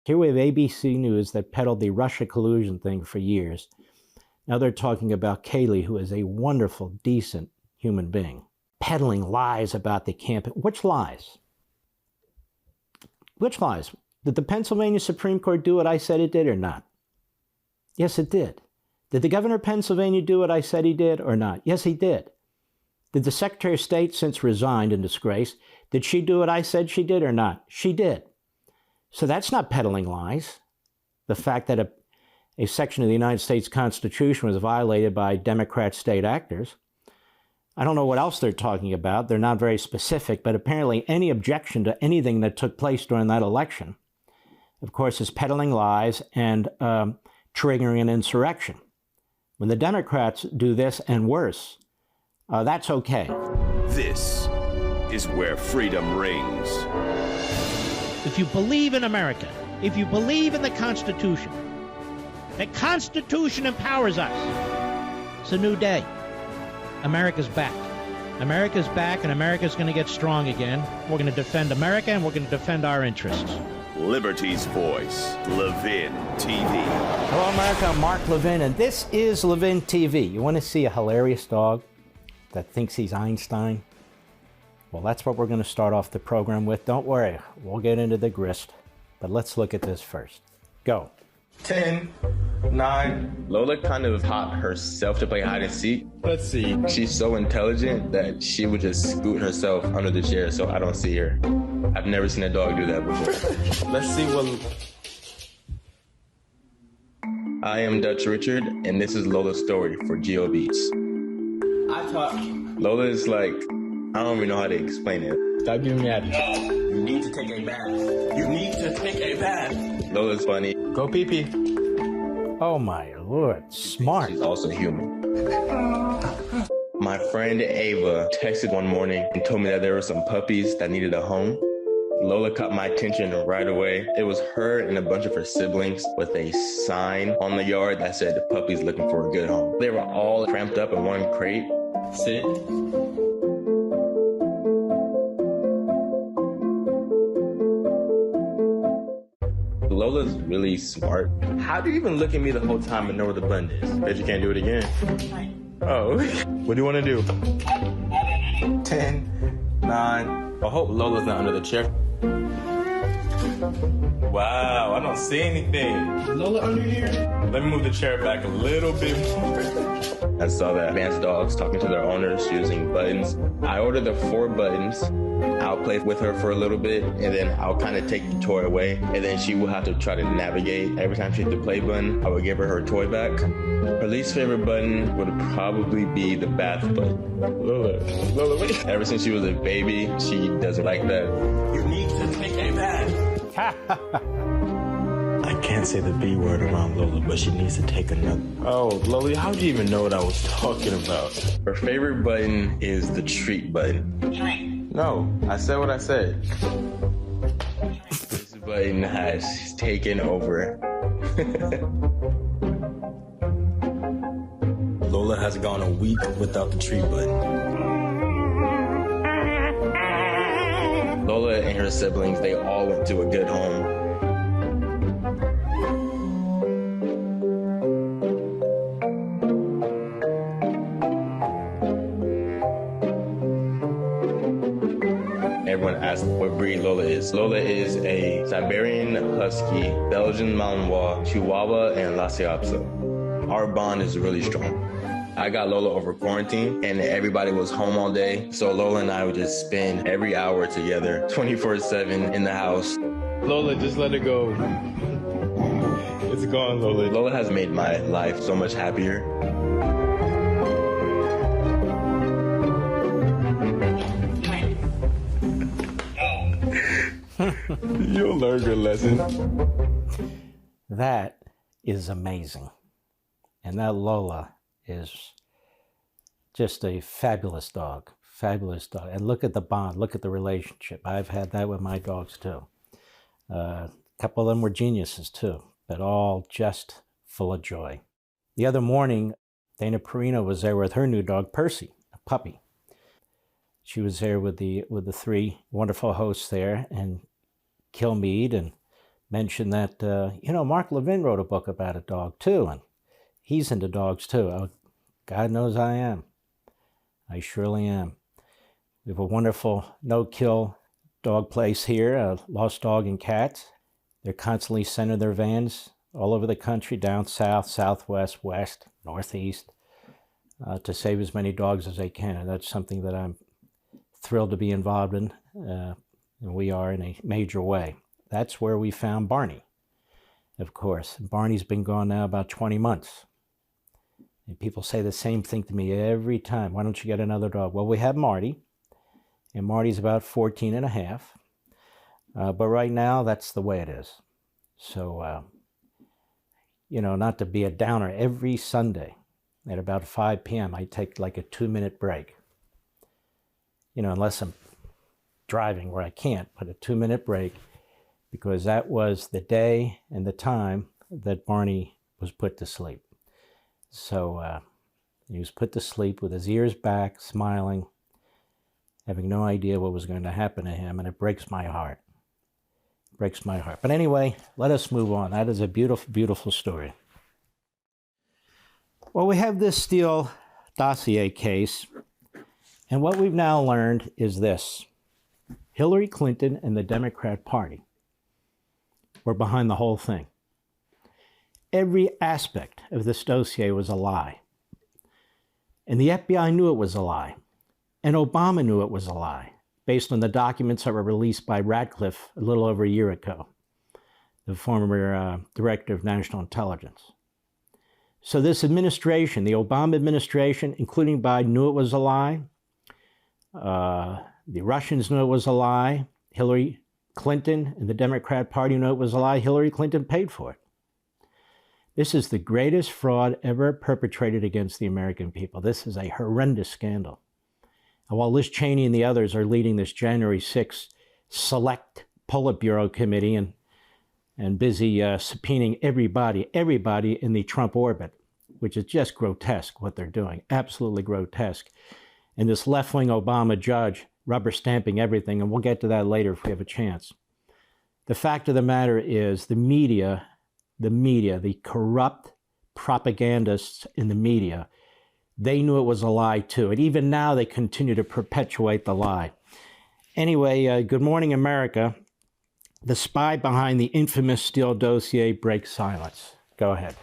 Here we have ABC News that peddled the Russia collusion thing for years. Now they're talking about Kaylee, who is a wonderful, decent human being, peddling lies about the campaign. Which lies? Which lies? Did the Pennsylvania Supreme Court do what I said it did or not? Yes, it did. Did the governor of Pennsylvania do what I said he did or not? Yes, he did. Did the Secretary of State, since resigned in disgrace, did she do what I said she did or not? She did. So that's not peddling lies. The fact that a section of the United States Constitution was violated by Democrat state actors. I don't know what else they're talking about. They're not very specific, but apparently any objection to anything that took place during that election, of course, is peddling lies and triggering an insurrection. When the Democrats do this and worse, that's okay. This is where freedom rings. If you believe in America, if you believe in the Constitution empowers us. It's a new day. America's back. America's back, and America's going to get strong again. We're going to defend America, and we're going to defend our interests. Liberty's voice, Levin TV. Hello, America. I'm Mark Levin, and this is Levin TV. You want to see a hilarious dog that thinks he's Einstein? Well, that's what we're going to start off the program with. Don't worry, we'll get into the grist. But let's look at this first. Go. 10, 9. Lola kind of taught herself to play hide and seek. Let's see. She's so intelligent that she would just scoot herself under the chair so I don't see her. I've never seen a dog do that before. Let's see what... I am Dutch Richard, and this is Lola's story for Geo Beats. I taught... Lola is like, I don't even know how to explain it. Stop giving me attitude. You need to take a bath. You need to take a bath. Lola's funny. Go pee-pee. Oh my Lord, smart. She's also human. My friend Ava texted one morning and told me that there were some puppies that needed a home. Lola caught my attention right away. It was her and a bunch of her siblings with a sign on the yard that said, "Puppies looking for a good home." They were all cramped up in one crate. Sit. Lola's really smart. How do you even look at me the whole time and know where the button is? Bet you can't do it again. Oh, what do you want to do? 10, 9. I hope Lola's not under the chair. Wow, I don't see anything. Is Lola under here? Let me move the chair back a little bit more. I saw that advanced dogs talking to their owners using buttons. I ordered the 4 buttons. I'll play with her for a little bit, and then I'll kind of take the toy away, and then she will have to try to navigate. Every time she hit the play button, I would give her toy back. Her least favorite button would probably be the bath button. Lola, wait. Ever since she was a baby, she doesn't like that. You need to take a bath. I can't say the B word around Lola, but she needs to take another. Oh, Lola, how'd you even know what I was talking about? Her favorite button is the treat button. No, I said what I said. This button has taken over. Lola has gone a week without the treat button. Lola and her siblings, they all went to a good home. Everyone asks what breed Lola is. Lola is a Siberian Husky, Belgian Malinois, Chihuahua, and Lhasa Apso. Our bond is really strong. I got Lola over quarantine, and everybody was home all day, so Lola and I would just spend every hour together, 24/7 in the house. Lola, just let it go. It's gone, Lola. Lola has made my life so much happier. You'll learn your lesson. That is amazing. And that Lola is just a fabulous dog. Fabulous dog. And look at the bond. Look at the relationship. I've had that with my dogs too. A couple of them were geniuses too, but all just full of joy. The other morning, Dana Perino was there with her new dog, Percy, a puppy. She was there with the 3 wonderful hosts there, and Kilmeade and mention that, Mark Levin wrote a book about a dog too, and he's into dogs too. Oh, God knows I am. I surely am. We have a wonderful no-kill dog place here, Lost Dog and Cats. They're constantly sending their vans all over the country, down south, southwest, west, northeast, to save as many dogs as they can. And that's something that I'm thrilled to be involved in, and we are in a major way. That's where we found Barney, of course. Barney's been gone now about 20 months. And people say the same thing to me every time. Why don't you get another dog? Well, we have Marty, and Marty's about 14 and a half. But right now, that's the way it is. So, not to be a downer, every Sunday at about 5 p.m., I take like a 2-minute break. Unless I'm driving where I can't, but a 2-minute break, because that was the day and the time that Barney was put to sleep. So he was put to sleep with his ears back, smiling, having no idea what was going to happen to him, and it breaks my heart. It breaks my heart. But anyway, let us move on. That is a beautiful, beautiful story. Well, we have this Steele dossier case, and what we've now learned is this. Hillary Clinton and the Democrat Party were behind the whole thing. Every aspect of this dossier was a lie. And the FBI knew it was a lie. And Obama knew it was a lie, based on the documents that were released by Radcliffe a little over a year ago, the former director of national intelligence. So this administration, the Obama administration, including Biden, knew it was a lie. The Russians knew it was a lie. Hillary Clinton and the Democrat Party knew it was a lie. Hillary Clinton paid for it. This is the greatest fraud ever perpetrated against the American people. This is a horrendous scandal. And while Liz Cheney and the others are leading this January 6th select Politburo committee and busy subpoenaing everybody in the Trump orbit, which is just grotesque what they're doing, absolutely grotesque. And this left-wing Obama judge rubber stamping everything, and we'll get to that later if we have a chance. The fact of the matter is the media, the corrupt propagandists in the media, they knew it was a lie too. And even now they continue to perpetuate the lie. Anyway, good morning, America. The spy behind the infamous Steele dossier breaks silence. Go ahead.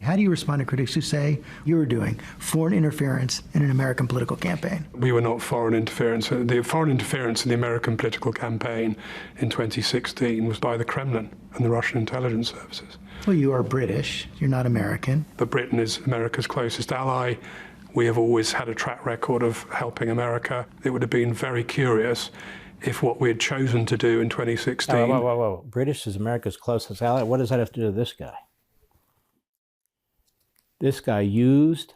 How do you respond to critics who say you were doing foreign interference in an American political campaign? We were not foreign interference. The foreign interference in the American political campaign in 2016 was by the Kremlin and the Russian intelligence services. Well, you are British. You're not American. But Britain is America's closest ally. We have always had a track record of helping America. It would have been very curious if what we had chosen to do in 2016... Whoa. British is America's closest ally? What does that have to do with this guy? This guy used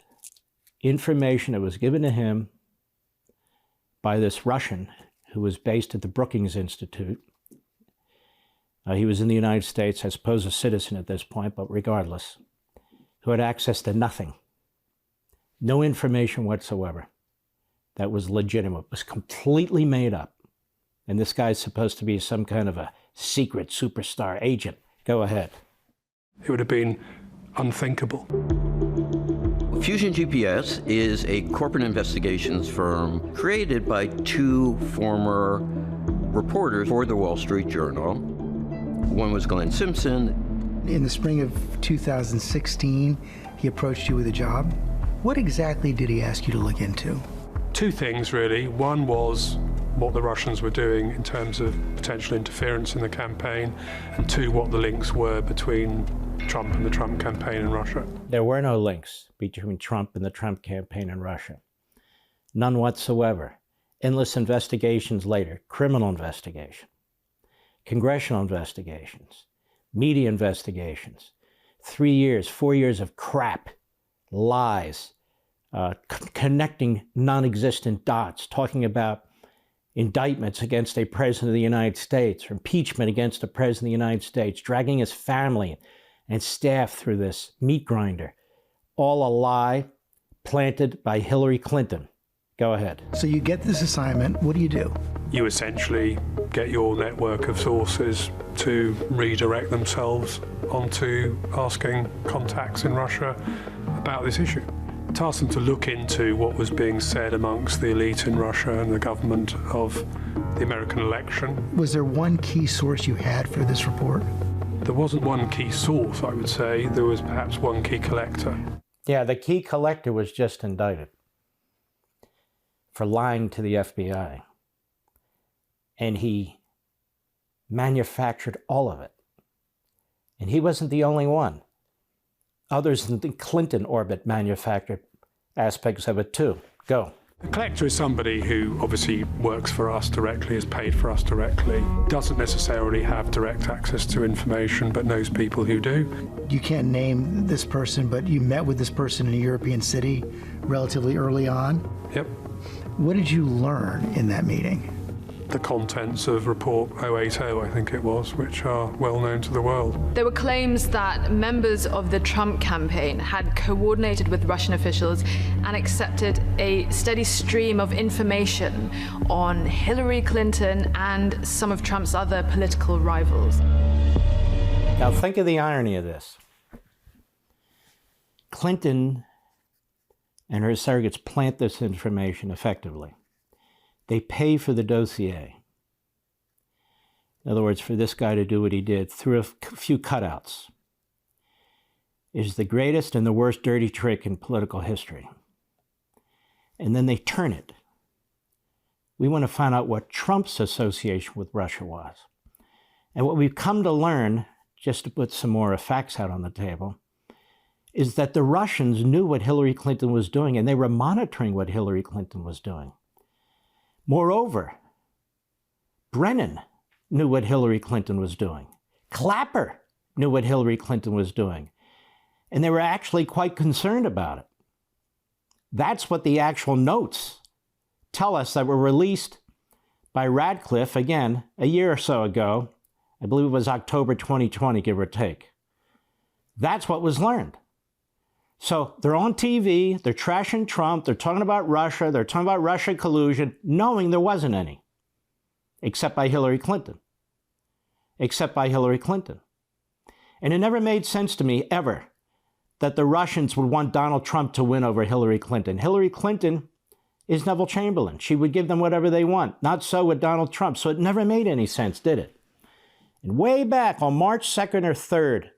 information that was given to him by this Russian who was based at the Brookings Institute. He was in the United States, I suppose a citizen at this point, but regardless, who had access to nothing. No information whatsoever that was legitimate. It was completely made up. And this guy's supposed to be some kind of a secret superstar agent. Go ahead. It would have been unthinkable. Fusion GPS is a corporate investigations firm created by two former reporters for the Wall Street Journal. One was Glenn Simpson. In the spring of 2016, he approached you with a job. What exactly did he ask you to look into? Two things, really. One was what the Russians were doing in terms of potential interference in the campaign, and two, what the links were between Trump and the Trump campaign in Russia. There were no links between Trump and the Trump campaign in Russia. None whatsoever. Endless investigations later, criminal investigation, congressional investigations, media investigations, 3 years, 4 years of crap, lies, connecting non-existent dots, talking about indictments against a president of the United States, or impeachment against a president of the United States, dragging his family and staff through this meat grinder. All a lie planted by Hillary Clinton. Go ahead. So you get this assignment. What do you do? you essentially get your network of sources to redirect themselves onto asking contacts in Russia about this issue. To ask them to look into what was being said amongst the elite in Russia and the government of the American election. Was there one key source you had for this report? There wasn't one key source, I would say. There was perhaps one key collector. Yeah, the key collector was just indicted for lying to the FBI. And he manufactured all of it. And he wasn't the only one. Others in the Clinton orbit manufactured aspects of it too. Go. The collector is somebody who obviously works for us directly, is paid for us directly, doesn't necessarily have direct access to information, but knows people who do. You can't name this person, but you met with this person in a European city relatively early on. Yep. What did you learn in that meeting? The contents of Report 080, I think it was, which are well known to the world. There were claims that members of the Trump campaign had coordinated with Russian officials and accepted a steady stream of information on Hillary Clinton and some of Trump's other political rivals. Now think of the irony of this. Clinton and her surrogates plant this information effectively. They pay for the dossier. In other words, for this guy to do what he did through a few cutouts is the greatest and the worst dirty trick in political history. And then they turn it. We want to find out what Trump's association with Russia was. And what we've come to learn, just to put some more facts out on the table, is that the Russians knew what Hillary Clinton was doing, and they were monitoring what Hillary Clinton was doing. Moreover, Brennan knew what Hillary Clinton was doing. Clapper knew what Hillary Clinton was doing. And they were actually quite concerned about it. That's what the actual notes tell us that were released by Radcliffe, again, a year or so ago. I believe it was October 2020, give or take. That's what was learned. So they're on TV, they're trashing Trump, they're talking about Russia, they're talking about Russia collusion, knowing there wasn't any, except by Hillary Clinton. Except by Hillary Clinton. And it never made sense to me, ever, that the Russians would want Donald Trump to win over Hillary Clinton. Hillary Clinton is Neville Chamberlain. She would give them whatever they want. Not so with Donald Trump. So it never made any sense, did it? And way back on March 2nd or 3rd,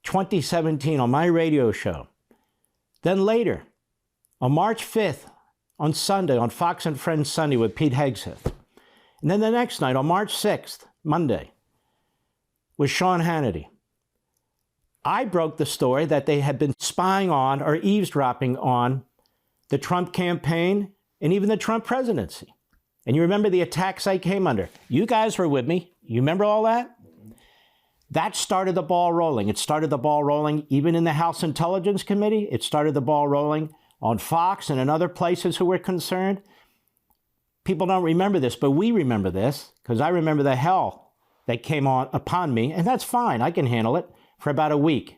2017, on my radio show. Then later, on March 5th, on Sunday, on Fox and Friends Sunday with Pete Hegseth. And then the next night, on March 6th, Monday, with Sean Hannity. I broke the story that they had been spying on or eavesdropping on the Trump campaign and even the Trump presidency. And you remember the attacks I came under. You guys were with me. You remember all that? That started the ball rolling. It started the ball rolling even in the House Intelligence Committee. It started the ball rolling on Fox and in other places who were concerned. People don't remember this, but we remember this, because I remember the hell that came upon me, and that's fine. I can handle it, for about a week.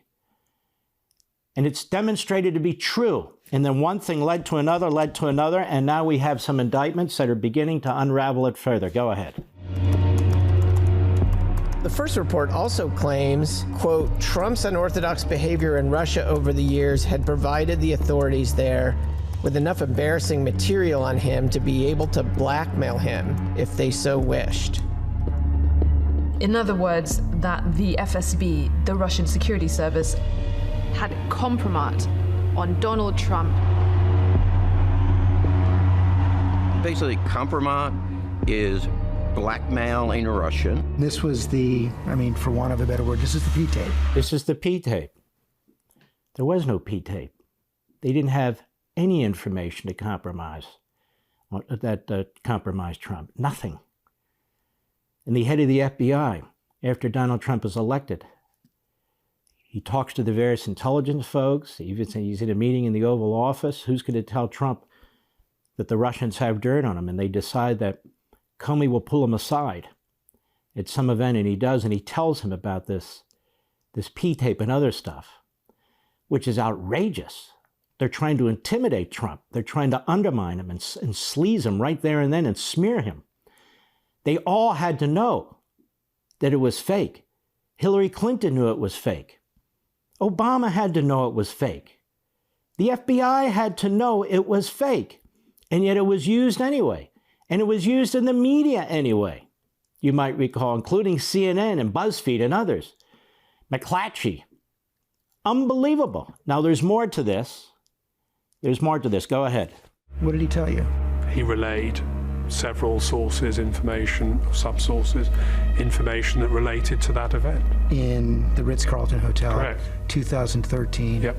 And it's demonstrated to be true. And then one thing led to another, and now we have some indictments that are beginning to unravel it further. Go ahead. The first report also claims, quote, Trump's unorthodox behavior in Russia over the years had provided the authorities there with enough embarrassing material on him to be able to blackmail him if they so wished. In other words, that the FSB, the Russian security service, had compromat on Donald Trump. Basically, compromat is blackmail in Russian. This was the, for want of a better word, this is the P-tape. This is the P-tape. There was no P-tape. They didn't have any information to compromise, that compromised Trump. Nothing. And the head of the FBI, after Donald Trump is elected, he talks to the various intelligence folks. He's in a meeting in the Oval Office. Who's going to tell Trump that the Russians have dirt on him? And they decide that Comey will pull him aside at some event, and he does, and he tells him about this P-tape and other stuff, which is outrageous. They're trying to intimidate Trump. They're trying to undermine him and sleaze him right there and then and smear him. They all had to know that it was fake. Hillary Clinton knew it was fake. Obama had to know it was fake. The FBI had to know it was fake. And yet it was used anyway. And it was used in the media anyway. You might recall, including CNN and BuzzFeed and others. McClatchy. Unbelievable. Now, there's more to this. There's more to this. Go ahead. What did he tell you? He relayed several sources, information, sub-sources, information that related to that event. In the Ritz-Carlton Hotel, Correct. 2013. Yep.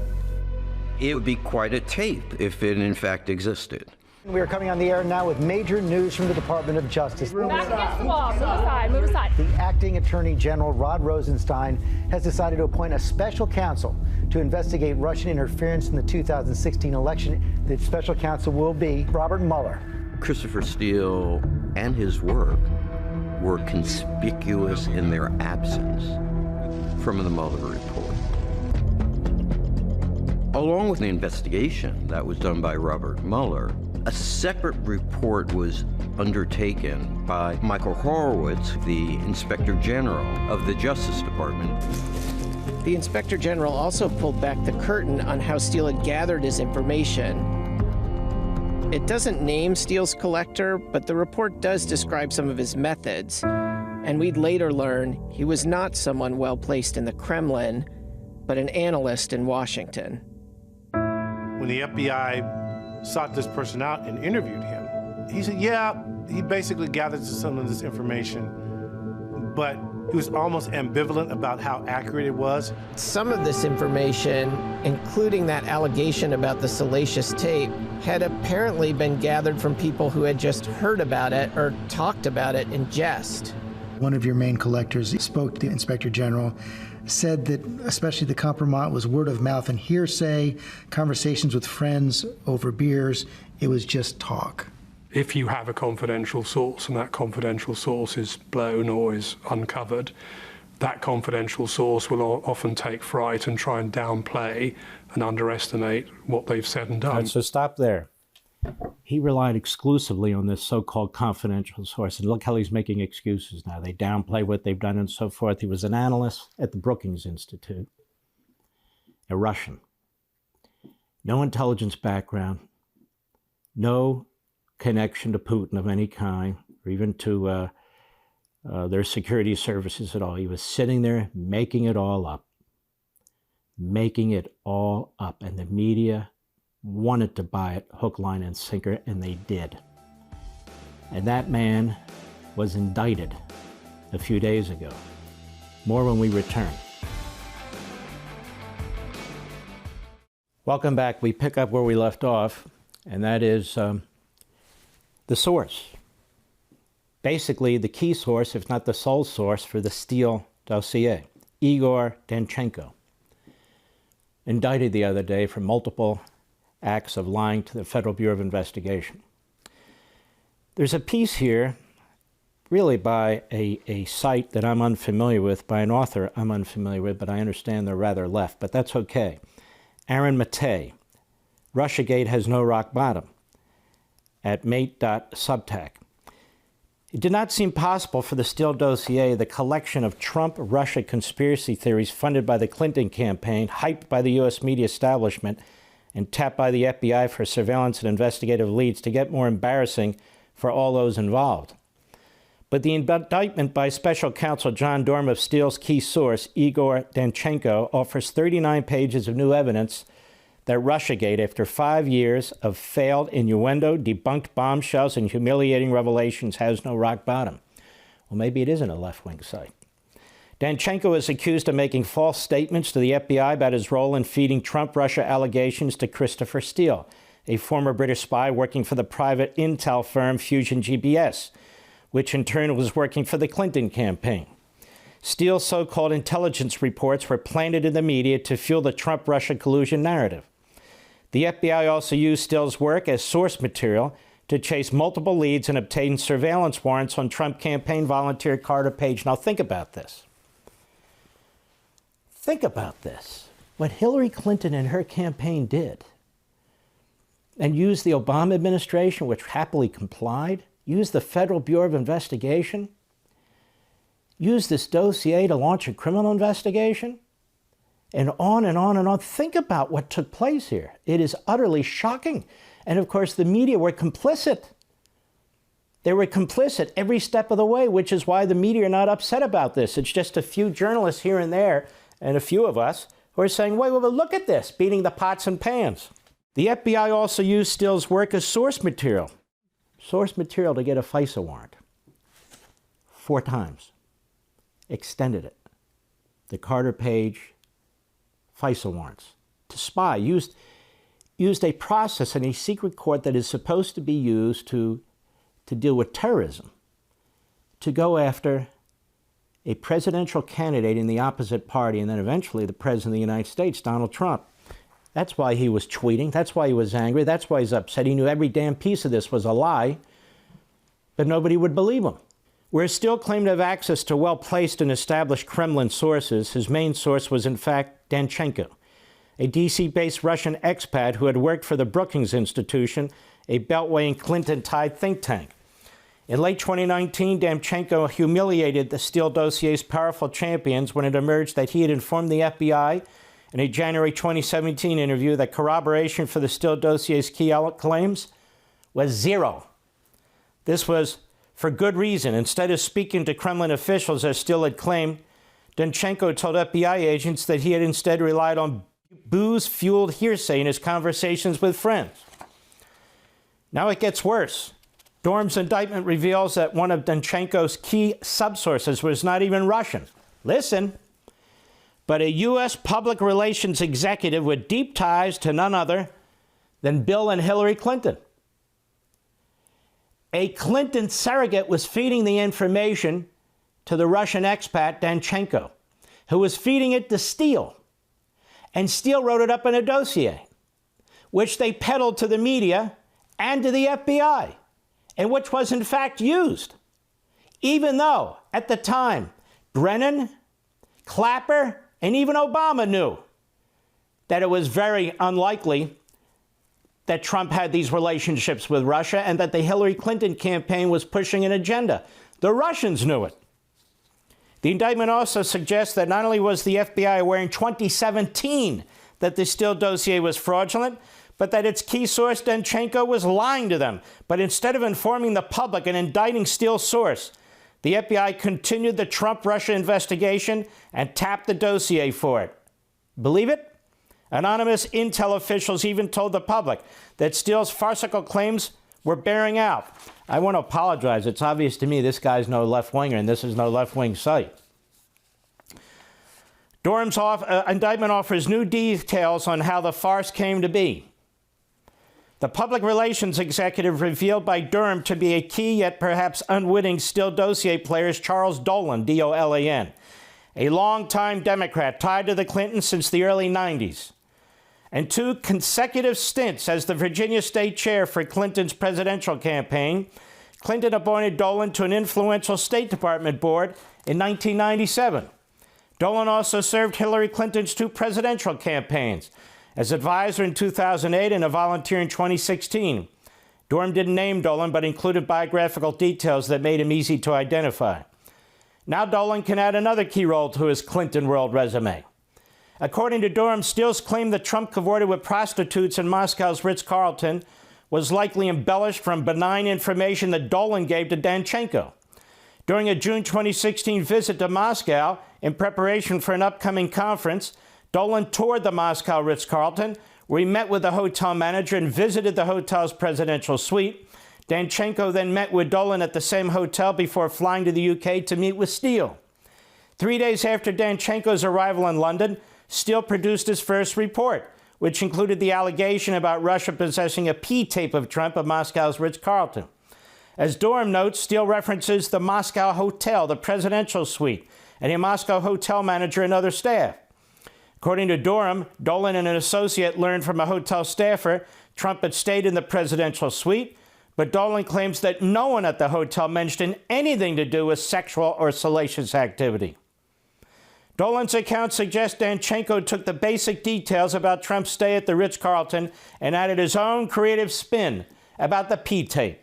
It would be quite a tape if it in fact existed. We are coming on the air now with major news from the Department of Justice. Back against the wall. Move aside. Move aside. The acting Attorney General, Rod Rosenstein, has decided to appoint a special counsel to investigate Russian interference in the 2016 election. The special counsel will be Robert Mueller. Christopher Steele and his work were conspicuous in their absence from the Mueller report. Along with the investigation that was done by Robert Mueller, a separate report was undertaken by Michael Horowitz, the Inspector General of the Justice Department. The Inspector General also pulled back the curtain on how Steele had gathered his information. It doesn't name Steele's collector, but the report does describe some of his methods. And we'd later learn he was not someone well placed in the Kremlin, but an analyst in Washington. When the FBI sought this person out and interviewed him, he said, yeah, he basically gathered some of this information, but he was almost ambivalent about how accurate it was. Some of this information, including that allegation about the salacious tape, had apparently been gathered from people who had just heard about it or talked about it in jest. One of your main collectors spoke to the Inspector General, said that especially the compromise was word of mouth and hearsay, conversations with friends over beers. It was just talk. If you have a confidential source and that confidential source is blown or is uncovered, that confidential source will often take fright and try and downplay and underestimate what they've said and done. Right, so stop there. He relied exclusively on this so-called confidential source. And look how he's making excuses now. They downplay what they've done and so forth. He was an analyst at the Brookings Institute, a Russian. No intelligence background, no connection to Putin of any kind, or even to their security services at all. He was sitting there making it all up. Making it all up. And the media wanted to buy it hook, line, and sinker, and they did. And that man was indicted a few days ago. More when we return. Welcome back. We pick up where we left off, and that is the source. Basically, the key source, if not the sole source, for the Steele dossier, Igor Danchenko, indicted the other day for multiple acts of lying to the Federal Bureau of Investigation. There's a piece here, really by a site that I'm unfamiliar with, by an author I'm unfamiliar with, but I understand they're rather left, but that's okay. Aaron Matei, RussiaGate has no rock bottom, at mate.subtac. It did not seem possible for the Steele dossier, the collection of Trump-Russia conspiracy theories funded by the Clinton campaign, hyped by the U.S. media establishment, and tapped by the FBI for surveillance and investigative leads, to get more embarrassing for all those involved. But the indictment by Special Counsel John Dorm of Steele's key source, Igor Danchenko, offers 39 pages of new evidence that RussiaGate, after 5 years of failed innuendo, debunked bombshells, and humiliating revelations, has no rock bottom. Well, maybe it isn't a left-wing site. Danchenko is accused of making false statements to the FBI about his role in feeding Trump-Russia allegations to Christopher Steele, a former British spy working for the private intel firm Fusion GPS, which in turn was working for the Clinton campaign. Steele's so-called intelligence reports were planted in the media to fuel the Trump-Russia collusion narrative. The FBI also used Steele's work as source material to chase multiple leads and obtain surveillance warrants on Trump campaign volunteer Carter Page. Now think about this. Think about this. What Hillary Clinton and her campaign did, and used the Obama administration, which happily complied, use the Federal Bureau of Investigation, use this dossier to launch a criminal investigation, and on and on and on. Think about what took place here. It is utterly shocking. And of course, the media were complicit. They were complicit every step of the way, which is why the media are not upset about this. It's just a few journalists here and there, and a few of us, who are saying, wait, look at this, beating the pots and pans. The FBI also used Steele's work as source material to get a FISA warrant. 4 times. Extended it. The Carter Page FISA warrants. To spy. Used a process in a secret court that is supposed to be used to deal with terrorism, to go after a presidential candidate in the opposite party, and then eventually the President of the United States, Donald Trump. That's why he was tweeting. That's why he was angry. That's why he's upset. He knew every damn piece of this was a lie, but nobody would believe him. Whereas Steele claimed to have access to well-placed and established Kremlin sources, his main source was in fact Danchenko, a DC-based Russian expat who had worked for the Brookings Institution, a Beltway and Clinton-tied think tank. In late 2019, Danchenko humiliated the Steele dossier's powerful champions when it emerged that he had informed the FBI in a January 2017 interview that corroboration for the Steele dossier's key claims was 0. This was for good reason. Instead of speaking to Kremlin officials, as Steele had claimed, Danchenko told FBI agents that he had instead relied on booze-fueled hearsay in his conversations with friends. Now it gets worse. Dorm's indictment reveals that one of Danchenko's key subsources was not even Russian. Listen, but a U.S. public relations executive with deep ties to none other than Bill and Hillary Clinton. A Clinton surrogate was feeding the information to the Russian expat Danchenko, who was feeding it to Steele. And Steele wrote it up in a dossier, which they peddled to the media and to the FBI, and which was in fact used, even though at the time Brennan, Clapper, and even Obama knew that it was very unlikely that Trump had these relationships with Russia and that the Hillary Clinton campaign was pushing an agenda. The Russians knew it. The indictment also suggests that not only was the FBI aware in 2017 that the Steele dossier was fraudulent, but that its key source, Danchenko, was lying to them. But instead of informing the public and indicting Steele's source, the FBI continued the Trump-Russia investigation and tapped the dossier for it. Believe it? Anonymous intel officials even told the public that Steele's farcical claims were bearing out. I want to apologize. It's obvious to me this guy's no left-winger, and this is no left-wing site. Durham's indictment offers new details on how the farce came to be. The public relations executive revealed by Durham to be a key yet perhaps unwitting Steele dossier player is Charles Dolan, D-O-L-A-N, a longtime Democrat tied to the Clintons since the early 90s. And 2 consecutive stints as the Virginia state chair for Clinton's presidential campaign, Clinton appointed Dolan to an influential State Department board in 1997. Dolan also served Hillary Clinton's 2 presidential campaigns, as advisor in 2008 and a volunteer in 2016. Durham didn't name Dolan, but included biographical details that made him easy to identify. Now Dolan can add another key role to his Clinton world resume. According to Durham, Steele's claim that Trump cavorted with prostitutes in Moscow's Ritz-Carlton was likely embellished from benign information that Dolan gave to Danchenko. During a June 2016 visit to Moscow in preparation for an upcoming conference, Dolan toured the Moscow Ritz-Carlton, where he met with the hotel manager and visited the hotel's presidential suite. Danchenko then met with Dolan at the same hotel before flying to the UK to meet with Steele. 3 days after Danchenko's arrival in London, Steele produced his first report, which included the allegation about Russia possessing a P-tape of Trump at Moscow's Ritz-Carlton. As Durham notes, Steele references the Moscow hotel, the presidential suite, and a Moscow hotel manager and other staff. According to Durham, Dolan and an associate learned from a hotel staffer Trump had stayed in the presidential suite, but Dolan claims that no one at the hotel mentioned anything to do with sexual or salacious activity. Dolan's account suggests Danchenko took the basic details about Trump's stay at the Ritz-Carlton and added his own creative spin about the P-tape.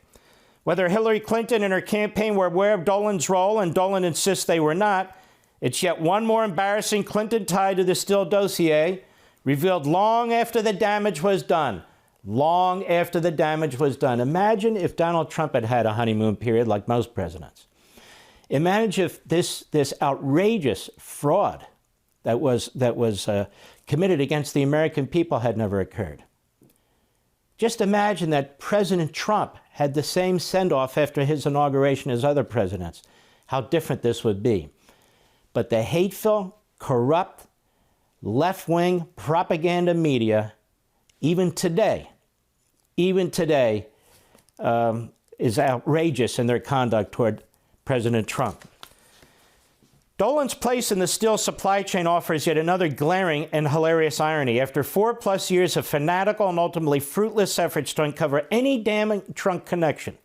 Whether Hillary Clinton and her campaign were aware of Dolan's role, and Dolan insists they were not, it's yet one more embarrassing Clinton tie to the Steele dossier, revealed long after the damage was done. Long after the damage was done. Imagine if Donald Trump had had a honeymoon period like most presidents. Imagine if this outrageous fraud that was committed against the American people had never occurred. Just imagine that President Trump had the same send-off after his inauguration as other presidents. How different this would be. But the hateful, corrupt, left-wing propaganda media, even today, is outrageous in their conduct toward President Trump. Dolan's place in the Steele supply chain offers yet another glaring and hilarious irony. After 4+ years of fanatical and ultimately fruitless efforts to uncover any damning Trump connection,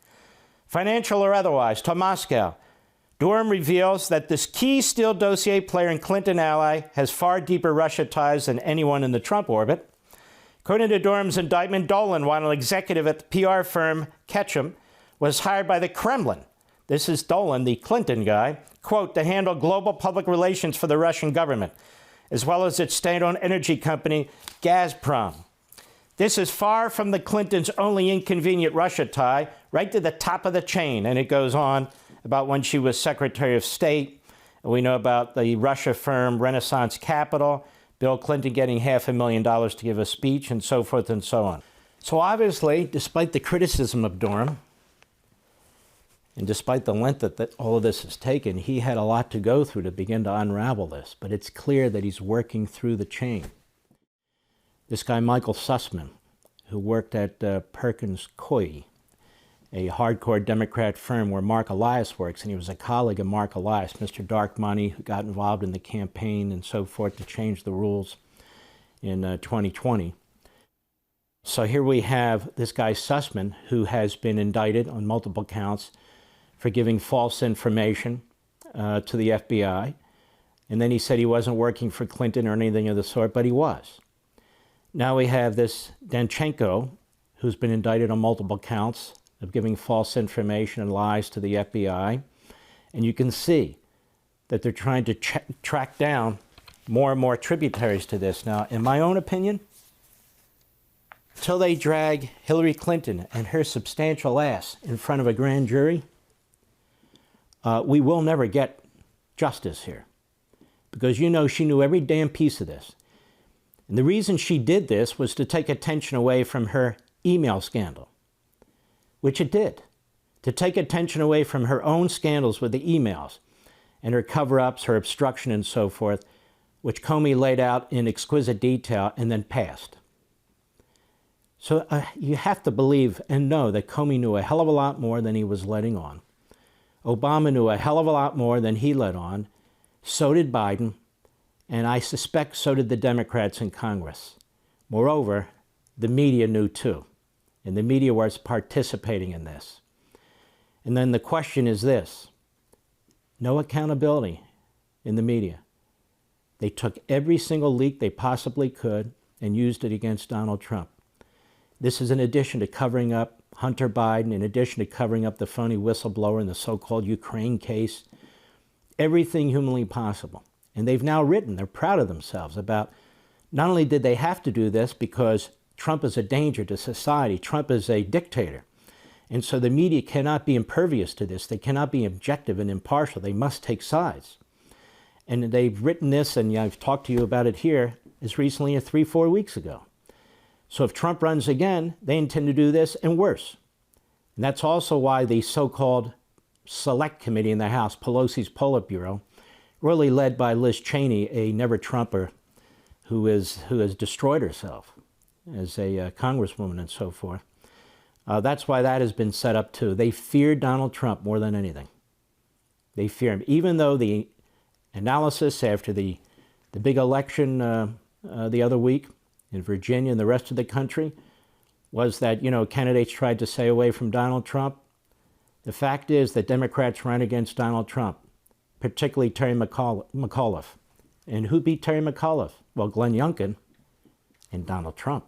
financial or otherwise, to Moscow, Durham reveals that this key Steele dossier player and Clinton ally has far deeper Russia ties than anyone in the Trump orbit. According to Durham's indictment, Dolan, while an executive at the PR firm Ketchum, was hired by the Kremlin. This is Dolan, the Clinton guy, quote, to handle global public relations for the Russian government, as well as its state-owned energy company, Gazprom. This is far from the Clintons' only inconvenient Russia tie, right to the top of the chain. And it goes on about when she was Secretary of State. We know about the Russia firm Renaissance Capital, Bill Clinton getting $500,000 to give a speech, and so forth and so on. So obviously, despite the criticism of Durham, and despite the length that all of this has taken, he had a lot to go through to begin to unravel this. But it's clear that he's working through the chain. This guy, Michael Sussman, who worked at Perkins Coie, a hardcore Democrat firm where Mark Elias works, and he was a colleague of Mark Elias, Mr. Dark Money, who got involved in the campaign and so forth to change the rules in 2020. So here we have this guy Sussman, who has been indicted on multiple counts for giving false information to the FBI. And then he said he wasn't working for Clinton or anything of the sort, but he was. Now we have this Danchenko, who's been indicted on multiple counts of giving false information and lies to the FBI. And you can see that they're trying to track down more and more tributaries to this. Now, in my own opinion, until they drag Hillary Clinton and her substantial ass in front of a grand jury, we will never get justice here. Because you know she knew every damn piece of this. And the reason she did this was to take attention away from her email scandal, which it did. To take attention away from her own scandals with the emails and her cover-ups, her obstruction and so forth, which Comey laid out in exquisite detail and then passed. So you have to believe and know that Comey knew a hell of a lot more than he was letting on. Obama knew a hell of a lot more than he let on. So did Biden. And I suspect so did the Democrats in Congress. Moreover, the media knew too. And the media was participating in this. And then the question is this. No accountability in the media. They took every single leak they possibly could and used it against Donald Trump. This is in addition to covering up Hunter Biden, in addition to covering up the phony whistleblower in the so-called Ukraine case, everything humanly possible. And they've now written, they're proud of themselves about, not only did they have to do this because Trump is a danger to society, Trump is a dictator. And so the media cannot be impervious to this. They cannot be objective and impartial. They must take sides. And they've written this, and I've talked to you about it here, as recently as 3-4 weeks ago. So if Trump runs again, they intend to do this and worse. And that's also why the so-called Select Committee in the House, Pelosi's Politburo, really led by Liz Cheney, a never-Trumper who has destroyed herself as a congresswoman and so forth. That's why that has been set up too. They fear Donald Trump more than anything. They fear him, even though the analysis after the big election the other week in Virginia and the rest of the country was that, candidates tried to stay away from Donald Trump. The fact is that Democrats ran against Donald Trump, particularly Terry McAuliffe. And who beat Terry McAuliffe? Well, Glenn Youngkin and Donald Trump.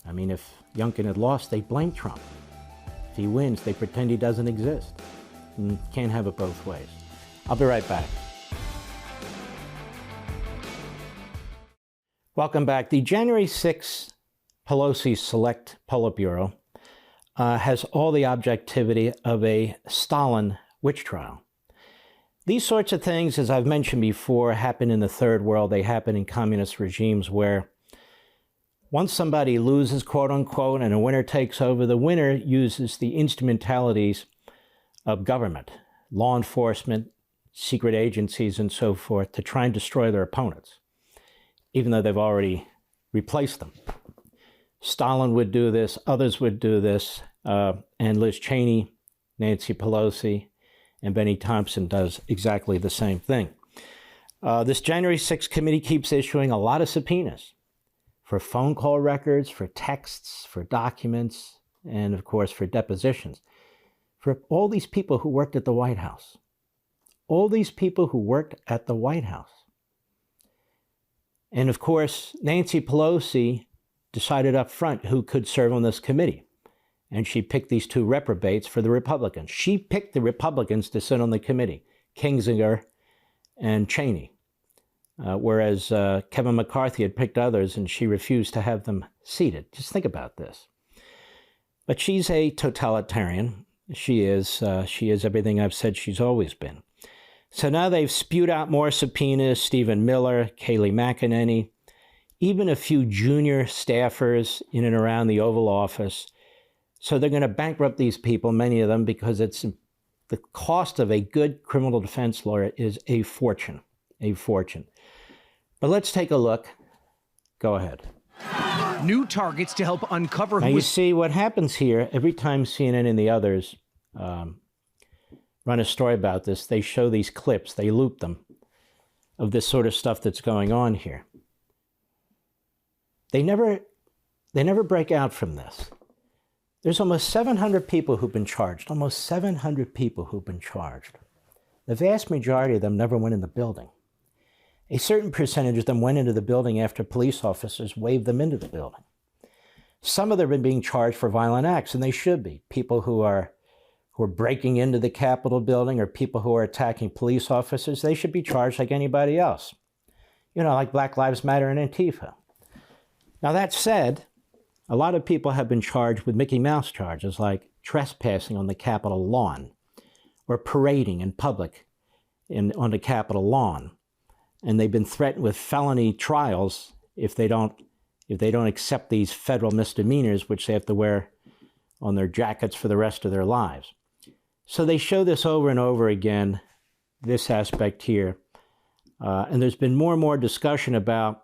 I mean, if Youngkin had lost, they blamed Trump. If he wins, they pretend he doesn't exist. And can't have it both ways. I'll be right back. Welcome back. The January 6th Pelosi Select Politburo has all the objectivity of a Stalin witch trial. These sorts of things, as I've mentioned before, happen in the third world. They happen in communist regimes where once somebody loses, quote unquote, and a winner takes over, the winner uses the instrumentalities of government, law enforcement, secret agencies, and so forth to try and destroy their opponents, even though they've already replaced them. Stalin would do this, others would do this, and Liz Cheney, Nancy Pelosi, and Benny Thompson does exactly the same thing. This January 6th committee keeps issuing a lot of subpoenas for phone call records, for texts, for documents, and of course for depositions, for all these people who worked at the White House. All these people who worked at the White House. And of course, Nancy Pelosi decided up front who could serve on this committee. And she picked these two reprobates for the Republicans. She picked the Republicans to sit on the committee, Kinzinger and Cheney, whereas Kevin McCarthy had picked others and she refused to have them seated. Just think about this. But she's a totalitarian. She is everything I've said she's always been. So now they've spewed out more subpoenas, Stephen Miller, Kayleigh McEnany, even a few junior staffers in and around the Oval Office. So they're going to bankrupt these people, many of them, because it's the cost of a good criminal defense lawyer is a fortune, a fortune. But let's take a look. Go ahead. New targets to help uncover now, you see what happens here. Every time CNN and the others run a story about this, they show these clips, they loop them, of this sort of stuff that's going on here. They never break out from this. There's almost 700 people who've been charged, almost 700 people who've been charged. The vast majority of them never went in the building. A certain percentage of them went into the building after police officers waved them into the building. Some of them have been being charged for violent acts, and they should be. People who are breaking into the Capitol building or people who are attacking police officers, they should be charged like anybody else. You know, like Black Lives Matter and Antifa. Now that said, a lot of people have been charged with Mickey Mouse charges like trespassing on the Capitol lawn or parading in public on the Capitol lawn. And they've been threatened with felony trials if they don't accept these federal misdemeanors, which they have to wear on their jackets for the rest of their lives. So they show this over and over again, this aspect here. And there's been more and more discussion about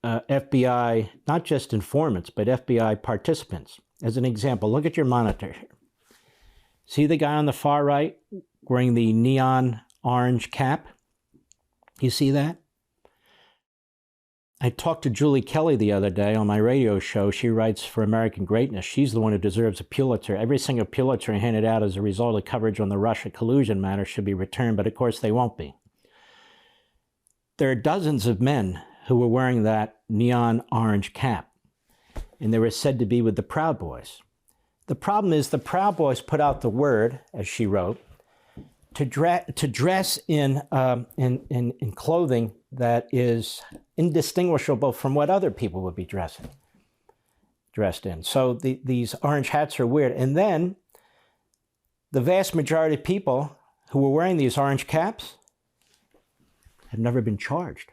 FBI, not just informants, but FBI participants. As an example, look at your monitor here. See the guy on the far right wearing the neon orange cap? You see that? I talked to Julie Kelly the other day on my radio show. She writes for American Greatness. She's the one who deserves a Pulitzer. Every single Pulitzer handed out as a result of coverage on the Russia collusion matter should be returned, but of course they won't be. There are dozens of men who were wearing that neon orange cap, and they were said to be with the Proud Boys. The problem is the Proud Boys put out the word, as she wrote, to dress in clothing that is indistinguishable from what other people would be dressed in. So these orange hats are weird. And then the vast majority of people who were wearing these orange caps have never been charged.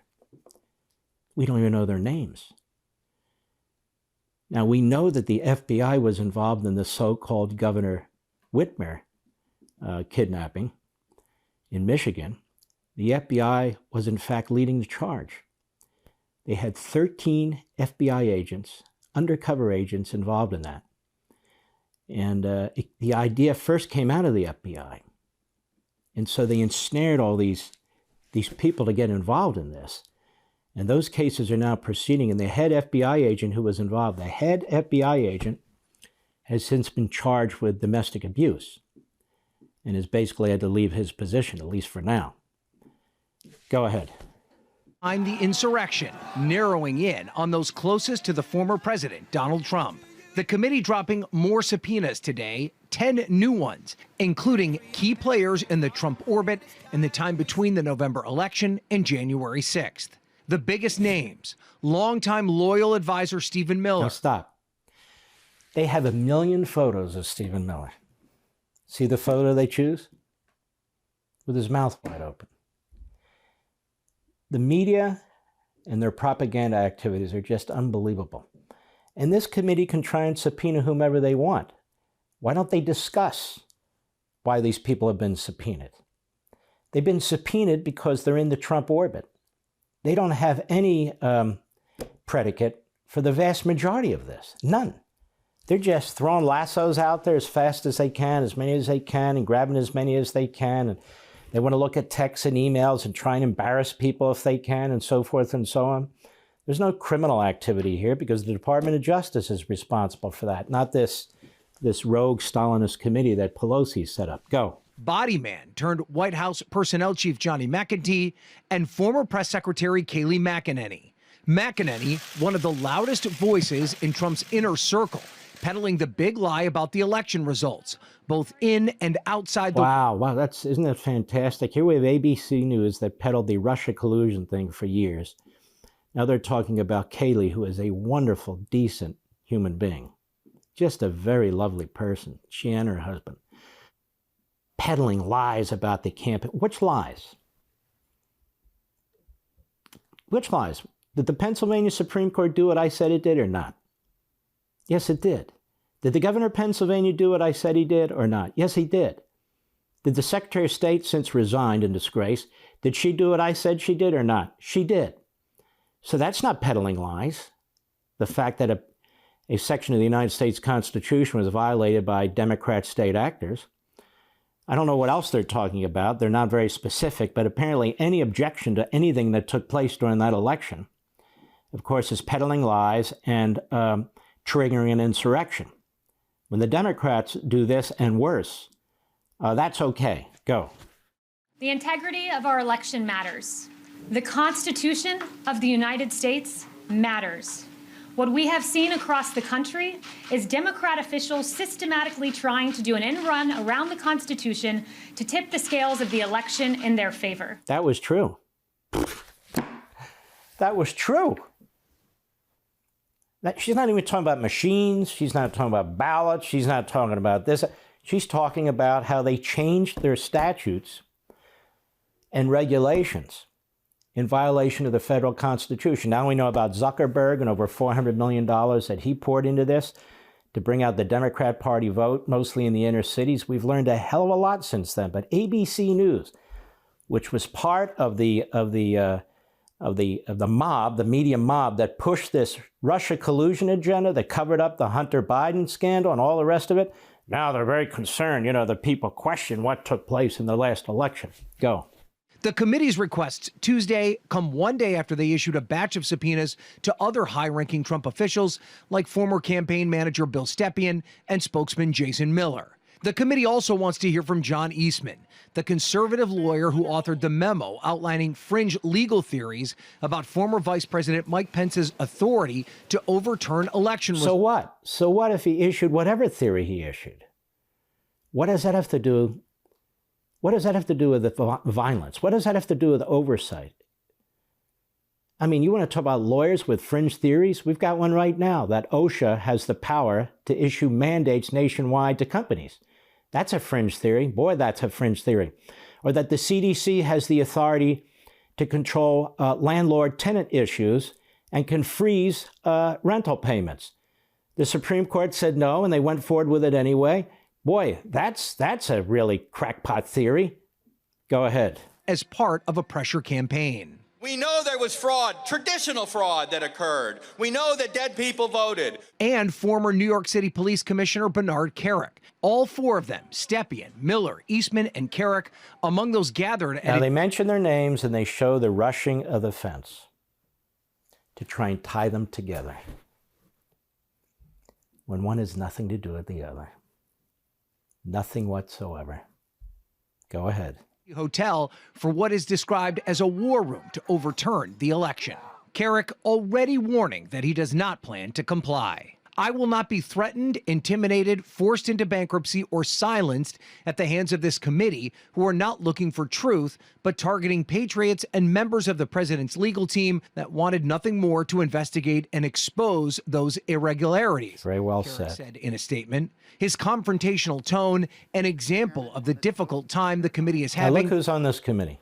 We don't even know their names. Now, we know that the FBI was involved in the so-called Governor Whitmer kidnapping in Michigan. The FBI was, in fact, leading the charge. They had 13 FBI agents, undercover agents, involved in that. And the idea first came out of the FBI. And so they ensnared all these people to get involved in this. And those cases are now proceeding, and the head FBI agent who was involved, the head FBI agent, has since been charged with domestic abuse and has basically had to leave his position, at least for now. Go ahead. I'm the insurrection, narrowing in on those closest to the former president, Donald Trump. The committee dropping more subpoenas today, 10 new ones, including key players in the Trump orbit in the time between the November election and January 6th. The biggest names: longtime loyal advisor Stephen Miller. Now stop. They have 1 million photos of Stephen Miller. See the photo they choose? With his mouth wide open. The media and their propaganda activities are just unbelievable. And this committee can try and subpoena whomever they want. Why don't they discuss why these people have been subpoenaed? They've been subpoenaed because they're in the Trump orbit. They don't have any predicate for the vast majority of this. None. They're just throwing lassos out there as fast as they can, as many as they can, and grabbing as many as they can. And they want to look at texts and emails and try and embarrass people if they can, and so forth and so on. There's no criminal activity here because the Department of Justice is responsible for that, not this rogue Stalinist committee that Pelosi set up. Go. Body man turned White House personnel chief Johnny McEntee and former press secretary Kayleigh McEnany. McEnany, one of the loudest voices in Trump's inner circle, peddling the big lie about the election results, both in and outside the... Wow, isn't that fantastic? Here we have ABC News that peddled the Russia collusion thing for years. Now they're talking about Kayleigh, who is a wonderful, decent human being. Just a very lovely person, she and her husband. Peddling lies about the campaign. Which lies? Which lies? Did the Pennsylvania Supreme Court do what I said it did or not? Yes, it did. Did the governor of Pennsylvania do what I said he did or not? Yes, he did. Did the Secretary of State, since resigned in disgrace, did she do what I said she did or not? She did. So that's not peddling lies. The fact that a section of the United States Constitution was violated by Democrat state actors. I don't know what else they're talking about. They're not very specific, but apparently any objection to anything that took place during that election, of course, is peddling lies and triggering an insurrection. When the Democrats do this and worse, that's okay. Go. The integrity of our election matters. The Constitution of the United States matters. What we have seen across the country is Democrat officials systematically trying to do an end run around the Constitution to tip the scales of the election in their favor. That was true. That was true. She's not even talking about machines. She's not talking about ballots. She's not talking about this. She's talking about how they changed their statutes and regulations in violation of the federal Constitution. Now we know about Zuckerberg and over $400 million that he poured into this to bring out the Democrat Party vote, mostly in the inner cities. We've learned a hell of a lot since then. But ABC News, which was part of the mob, the media mob that pushed this Russia collusion agenda, that covered up the Hunter Biden scandal and all the rest of it, now they're very concerned. You know, the people question what took place in the last election. Go. The committee's requests Tuesday come one day after they issued a batch of subpoenas to other high-ranking Trump officials like former campaign manager Bill Stepien and spokesman Jason Miller. The committee also wants to hear from John Eastman, the conservative lawyer who authored the memo outlining fringe legal theories about former Vice President Mike Pence's authority to overturn election results. So what? So what if he issued whatever theory he issued? What does that have to do? What does that have to do with the violence? What does that have to do with oversight? I mean, you want to talk about lawyers with fringe theories? We've got one right now, that OSHA has the power to issue mandates nationwide to companies. That's a fringe theory. Boy, that's a fringe theory. Or that the CDC has the authority to control landlord-tenant issues and can freeze rental payments. The Supreme Court said no, and they went forward with it anyway. Boy, that's a really crackpot theory. Go ahead. As part of a pressure campaign. We know there was fraud, traditional fraud that occurred. We know that dead people voted. And former New York City Police Commissioner Bernard Kerik. All four of them, Stepien, Miller, Eastman, and Kerik, among those gathered at... Now, they mention their names and they show the rushing of the fence to try and tie them together when one has nothing to do with the other. Nothing whatsoever. Go ahead. Hotel for what is described as a war room to overturn the election. Kerik already warning that he does not plan to comply. I will not be threatened, intimidated, forced into bankruptcy, or silenced at the hands of this committee, who are not looking for truth, but targeting patriots and members of the president's legal team that wanted nothing more to investigate and expose those irregularities. Very well Kerrick said. said in a statement. His confrontational tone, an example of the difficult time the committee is Now having. look who's on this committee.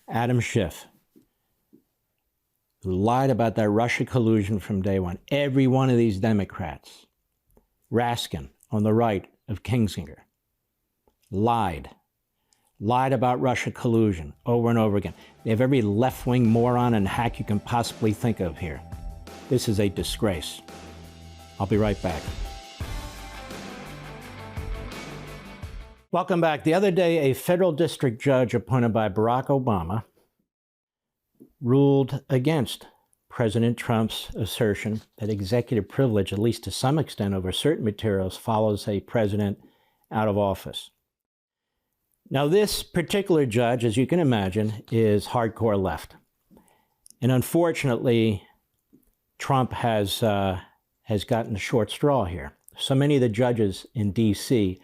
Adam Schiff, who lied about that Russia collusion from day one. Every one of these Democrats, Raskin on the right of Kinzinger, lied about Russia collusion over and over again. They have every left-wing moron and hack you can possibly think of here. This is a disgrace. I'll be right back. Welcome back. The other day, a federal district judge appointed by Barack Obama ruled against President Trump's assertion that executive privilege, at least to some extent over certain materials, follows a president out of office. Now, this particular judge, as you can imagine, is hardcore left. And unfortunately, Trump has gotten the short straw here. So many of the judges in D.C.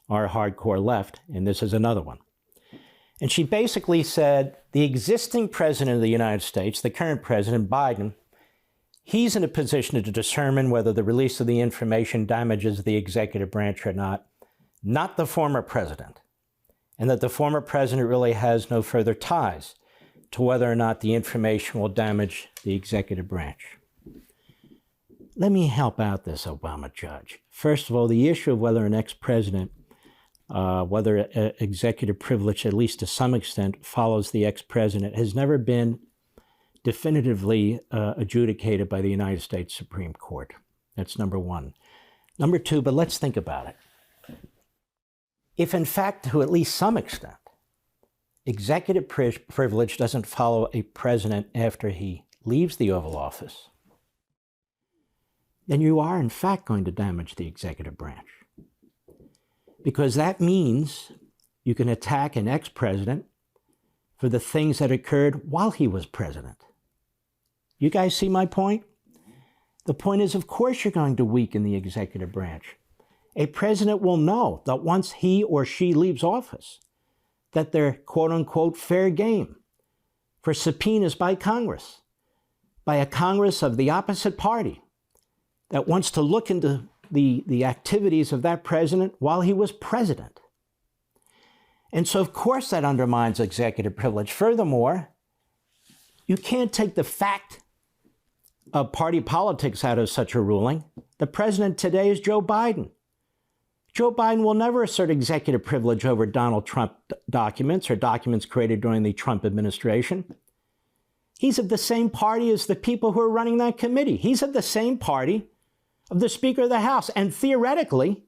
are hardcore left, and this is another one. And she basically said the existing president of the United States, the current president, Biden, he's in a position to determine whether the release of the information damages the executive branch or not the former president. And that the former president really has no further ties to whether or not the information will damage the executive branch. Let me help out this Obama judge. First of all, the issue of whether an ex-president, whether executive privilege, at least to some extent, follows the ex-president, has never been definitively adjudicated by the United States Supreme Court. That's number one. Number two, but let's think about it. If, in fact, to at least some extent, executive privilege doesn't follow a president after he leaves the Oval Office, then you are, in fact, going to damage the executive branch. Because that means you can attack an ex-president for the things that occurred while he was president. You guys see my point? The point is, of course, you're going to weaken the executive branch. A president will know that once he or she leaves office, that they're quote-unquote fair game for subpoenas by Congress, by a Congress of the opposite party that wants to look into the activities of that president while he was president. And so, of course, that undermines executive privilege. Furthermore, you can't take the fact of party politics out of such a ruling. The president today is Joe Biden. Joe Biden will never assert executive privilege over Donald Trump documents or documents created during the Trump administration. He's of the same party as the people who are running that committee. He's of the same party of the Speaker of the House. And theoretically,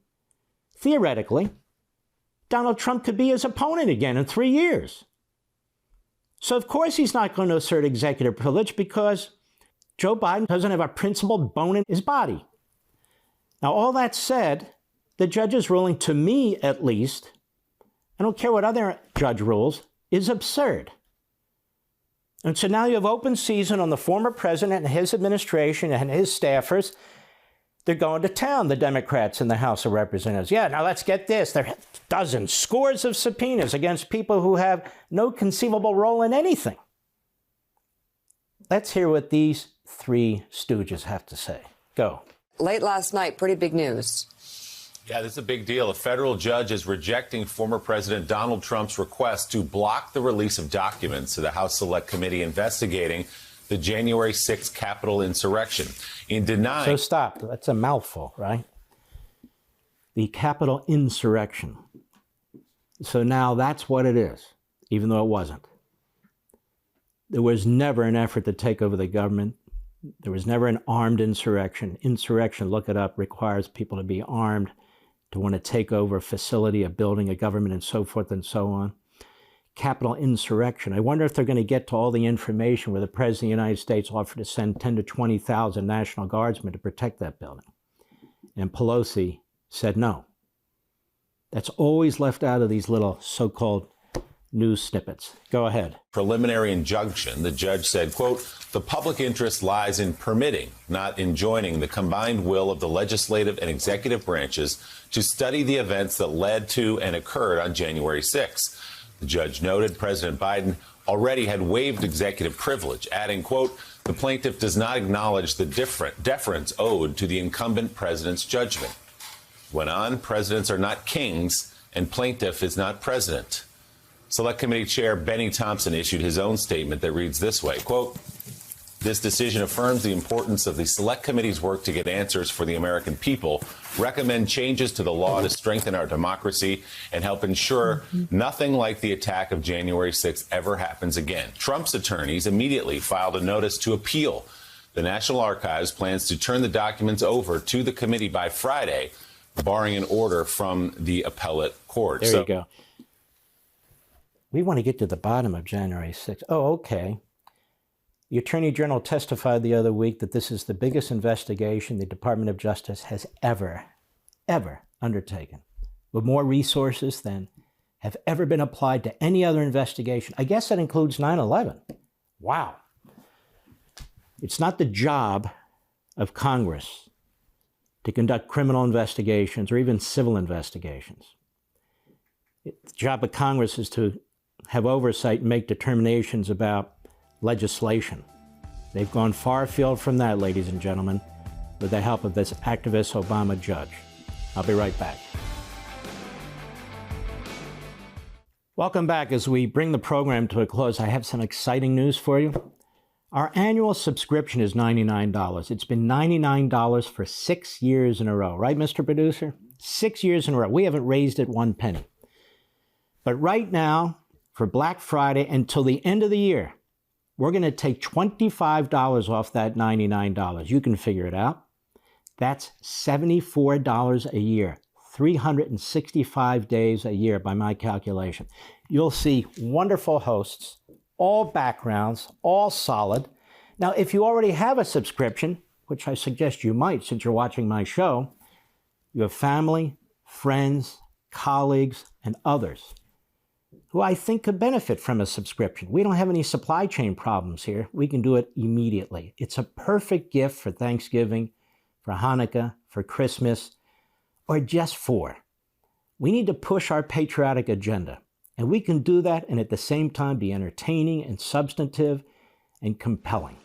Donald Trump could be his opponent again in 3 years. So of course he's not going to assert executive privilege because Joe Biden doesn't have a principled bone in his body. Now, all that said, the judge's ruling, to me at least, I don't care what other judge rules, is absurd. And so now you have open season on the former president and his administration and his staffers. They're going to town, the Democrats in the House of Representatives. Yeah, now let's get this. There are dozens, scores of subpoenas against people who have no conceivable role in anything. Let's hear what these three stooges have to say. Go. Late last night, pretty big news. Yeah, this is a big deal. A federal judge is rejecting former President Donald Trump's request to block the release of documents to the House Select Committee investigating the January 6th Capitol insurrection. In denying... So stop. That's a mouthful, right? The Capitol insurrection. So now that's what it is, even though it wasn't. There was never an effort to take over the government. There was never an armed insurrection. Insurrection, look it up, requires people to be armed, to want to take over a facility, a building, a government, and so forth and so on. Capitol insurrection. I wonder if they're going to get to all the information where the President of the United States offered to send 10 to 20,000 National Guardsmen to protect that building. And Pelosi said no. That's always left out of these little so-called news snippets. Go ahead. Preliminary injunction, the judge said, quote, the public interest lies in permitting, not enjoining, the combined will of the legislative and executive branches to study the events that led to and occurred on January 6th. The judge noted President Biden already had waived executive privilege, adding, quote, the plaintiff does not acknowledge the deference owed to the incumbent president's judgment. Went on, presidents are not kings, and plaintiff is not president. Select Committee Chair Benny Thompson issued his own statement that reads this way, quote, this decision affirms the importance of the Select Committee's work to get answers for the American people, recommend changes to the law to strengthen our democracy, and help ensure nothing like the attack of January 6th ever happens again. Trump's attorneys immediately filed a notice to appeal. The National Archives plans to turn the documents over to the committee by Friday, barring an order from the appellate court. There you go. We want to get to the bottom of January 6th. Oh, okay. The Attorney General testified the other week that this is the biggest investigation the Department of Justice has ever undertaken, with more resources than have ever been applied to any other investigation. I guess that includes 9/11. Wow. It's not the job of Congress to conduct criminal investigations or even civil investigations. The job of Congress is to have oversight and make determinations about legislation. They've gone far afield from that, ladies and gentlemen, with the help of this activist Obama judge. I'll be right back. Welcome back. As we bring the program to a close, I have some exciting news for you. Our annual subscription is $99. It's been $99 for 6 years in a row, right, Mr. Producer? 6 years in a row. We haven't raised it one penny. But right now, for Black Friday until the end of the year, we're going to take $25 off that $99. You can figure it out. That's $74 a year, 365 days a year by my calculation. You'll see wonderful hosts, all backgrounds, all solid. Now, if you already have a subscription, which I suggest you might since you're watching my show, you have family, friends, colleagues, and others who I think could benefit from a subscription. We don't have any supply chain problems here. We can do it immediately. It's a perfect gift for Thanksgiving, for Hanukkah, for Christmas, or just for. We need to push our patriotic agenda, and we can do that and at the same time be entertaining and substantive and compelling.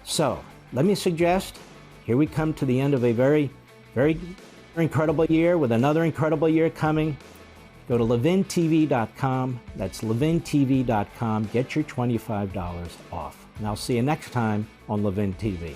So let me suggest, here we come to the end of a very, very incredible year with another incredible year coming. Go to levintv.com. That's levintv.com. Get your $25 off. And I'll see you next time on Levin TV.